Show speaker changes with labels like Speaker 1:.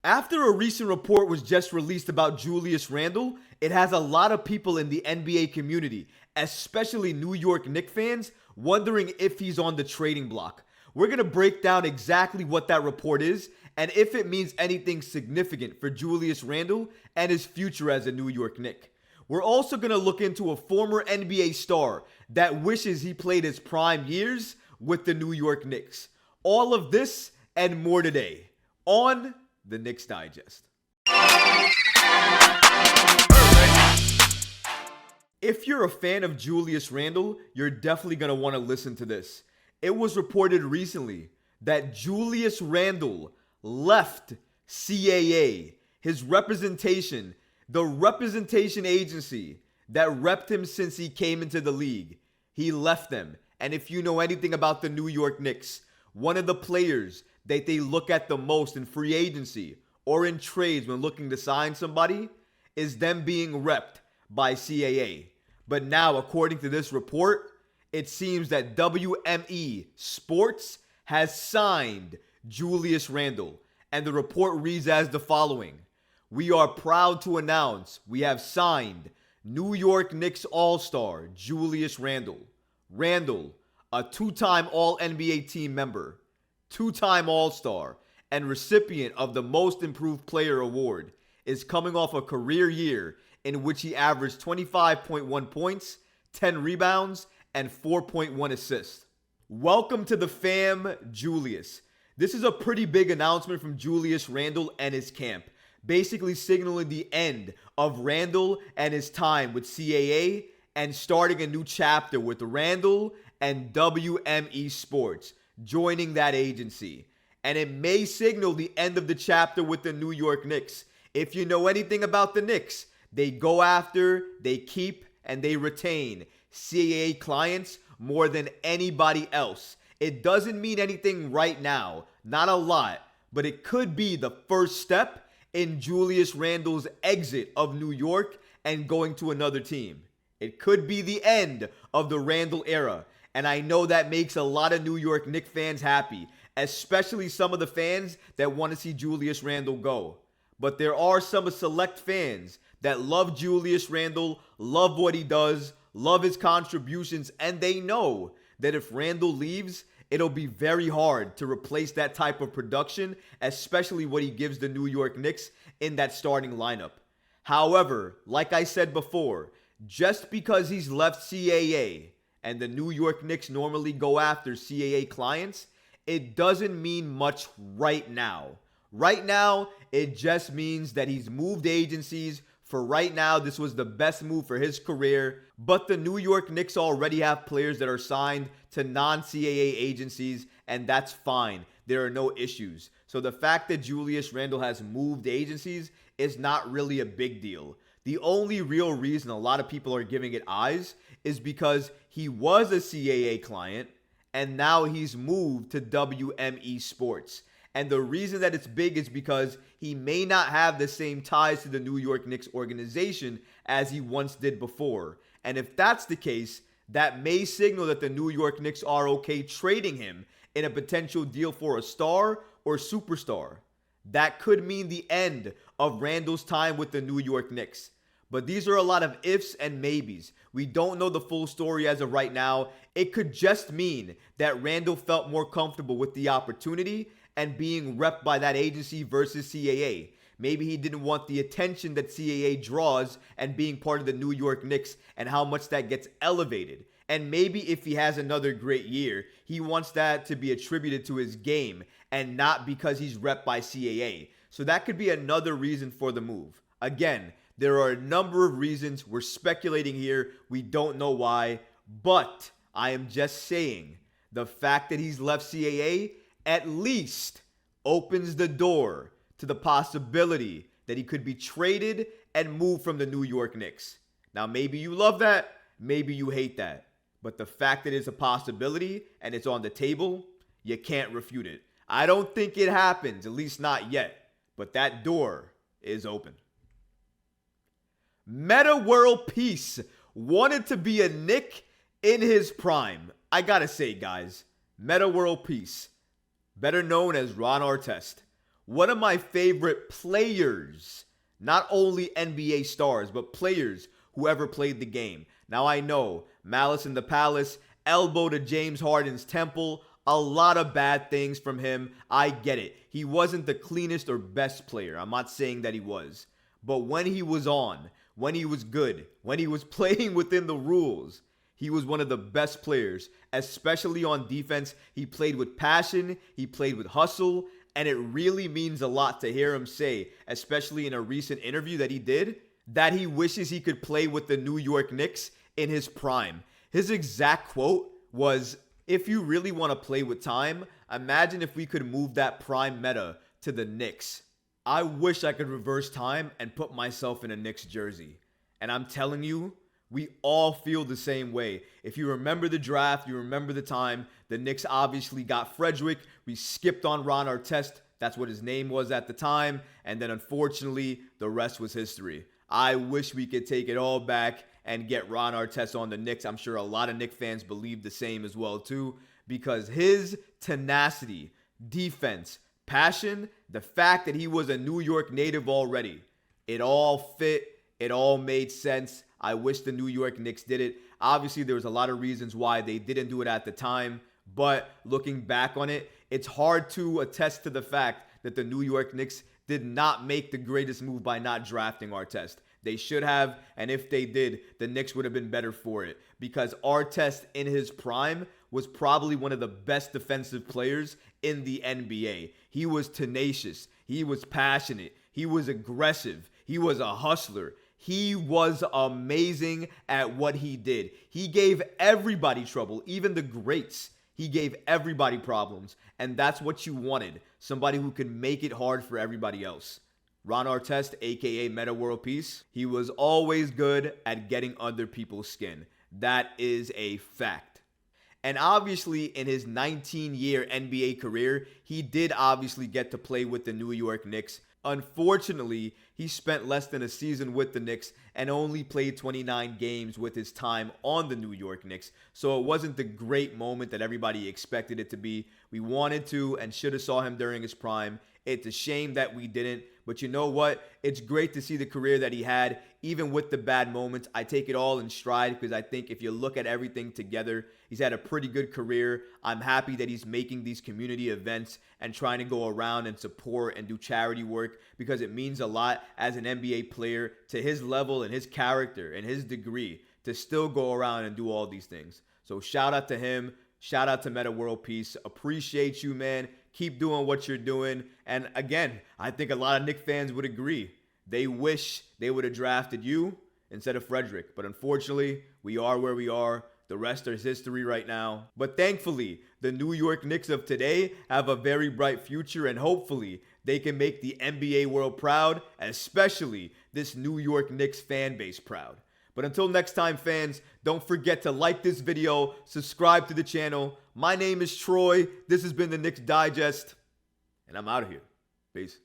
Speaker 1: After a recent report was just released about Julius Randle, it has a lot of people in the NBA community, especially New York Knicks fans, wondering if he's on the trading block. We're going to break down exactly what that report is and if it means anything significant for Julius Randle and his future as a New York Knick. We're also going to look into a former NBA star that wishes he played his prime years with the New York Knicks. All of this and more today on the Knicks Digest. If you're a fan of Julius Randle, you're definitely going to want to listen to this. It was reported recently that Julius Randle left CAA, his representation, the representation agency that repped him since he came into the league. He left them. And if you know anything about the New York Knicks, one of the players that they look at the most in free agency or in trades when looking to sign somebody is them being repped by CAA. But now, according to this report, it seems that WME Sports has signed Julius Randle. And the report reads as the following. We are proud to announce we have signed New York Knicks All-Star Julius Randle. Randle, a two-time All-NBA team member, two-time All-Star, and recipient of the Most Improved Player Award, is coming off a career year in which he averaged 25.1 points, 10 rebounds, and 4.1 assists. Welcome to the fam, Julius. This is a pretty big announcement from Julius Randle and his camp, basically signaling the end of Randle and his time with CAA and starting a new chapter with Randle and WME Sports joining that agency. And it may signal the end of the chapter with the New York Knicks. If you know anything about the Knicks, they go after, they keep, and they retain CAA clients more than anybody else. It doesn't mean anything right now, not a lot, but it could be the first step in Julius Randle's exit of New York and going to another team. It could be the end of the Randle era, and I know that makes a lot of New York Knicks fans happy, especially some of the fans that want to see Julius Randle go. But there are some select fans that love Julius Randle, love what he does, love his contributions, and they know that if Randle leaves, it'll be very hard to replace that type of production, especially what he gives the New York Knicks in that starting lineup. However, like I said before, just because he's left CAA and the New York Knicks normally go after CAA clients, it doesn't mean much right now. Right now, it just means that he's moved agencies. For right now, this was the best move for his career. But the New York Knicks already have players that are signed to non-CAA agencies, and that's fine. There are no issues. So the fact that Julius Randle has moved agencies is not really a big deal. The only real reason a lot of people are giving it eyes is because he was a CAA client, and now he's moved to WME Sports. And the reason that it's big is because he may not have the same ties to the New York Knicks organization as he once did before. And if that's the case, that may signal that the New York Knicks are okay trading him in a potential deal for a star or superstar. That could mean the end of Randle's time with the New York Knicks. But these are a lot of ifs and maybes. We don't know the full story as of right now. It could just mean that Randle felt more comfortable with the opportunity and being repped by that agency versus CAA. Maybe he didn't want the attention that CAA draws and being part of the New York Knicks and how much that gets elevated. And maybe if he has another great year, he wants that to be attributed to his game and not because he's repped by CAA. So that could be another reason for the move. Again, there are a number of reasons. We're speculating here. We don't know why. But I am just saying the fact that he's left CAA at least opens the door to the possibility that he could be traded and moved from the New York Knicks. Now, maybe you love that. Maybe you hate that. But the fact that it's a possibility and it's on the table, you can't refute it. I don't think it happens, at least not yet. But that door is open. Metta World Peace wanted to be a Knick in his prime. I gotta say, guys, Metta World Peace, better known as Ron Artest, one of my favorite players, not only NBA stars, but players who ever played the game. Now I know, Malice in the Palace, elbow to James Harden's temple, a lot of bad things from him. I get it. He wasn't the cleanest or best player. I'm not saying that he was. But when he was on, when he was good, when he was playing within the rules, he was one of the best players, especially on defense. He played with passion, he played with hustle, and it really means a lot to hear him say, especially in a recent interview that he did, that he wishes he could play with the New York Knicks in his prime. His exact quote was, "If you really want to play with time, imagine if we could move that prime Metta to the Knicks." I wish I could reverse time and put myself in a Knicks jersey. And I'm telling you, we all feel the same way. If you remember the draft, you remember the time, the Knicks obviously got Frederick. We skipped on Ron Artest. That's what his name was at the time. And then unfortunately, the rest was history. I wish we could take it all back and get Ron Artest on the Knicks. I'm sure a lot of Knicks fans believe the same as well too, because his tenacity, defense, passion, the fact that he was a New York native already, it all fit, it all made sense. I wish the New York Knicks did it. Obviously, there was a lot of reasons why they didn't do it at the time, but looking back on it, it's hard to attest to the fact that the New York Knicks did not make the greatest move by not drafting Artest. They should have, and if they did, the Knicks would have been better for it, because Artest in his prime was probably one of the best defensive players in the NBA. He was tenacious, he was passionate, he was aggressive, he was a hustler. He was amazing at what he did. He gave everybody trouble, even the greats. He gave everybody problems, and that's what you wanted. Somebody who could make it hard for everybody else. Ron Artest, aka Metta World Peace, he was always good at getting under people's skin. That is a fact. And obviously, in his 19-year NBA career, he did obviously get to play with the New York Knicks. Unfortunately, he spent less than a season with the Knicks and only played 29 games with his time on the New York Knicks. So it wasn't the great moment that everybody expected it to be. We wanted to and should have saw him during his prime. It's a shame that we didn't. But you know what? It's great to see the career that he had, even with the bad moments. I take it all in stride because I think if you look at everything together, he's had a pretty good career. I'm happy that he's making these community events and trying to go around and support and do charity work, because it means a lot as an NBA player to his level and his character and his degree to still go around and do all these things. So shout out to him. Shout out to Metta World Peace. Appreciate you, man. Keep doing what you're doing. And again, I think a lot of Knicks fans would agree. They wish they would have drafted you instead of Frederick. But unfortunately, we are where we are. The rest is history right now. But thankfully, the New York Knicks of today have a very bright future, and hopefully they can make the NBA world proud, especially this New York Knicks fan base proud. But until next time, fans, don't forget to like this video, subscribe to the channel. My name is Troy. This has been the Knicks Digest, and I'm out of here. Peace.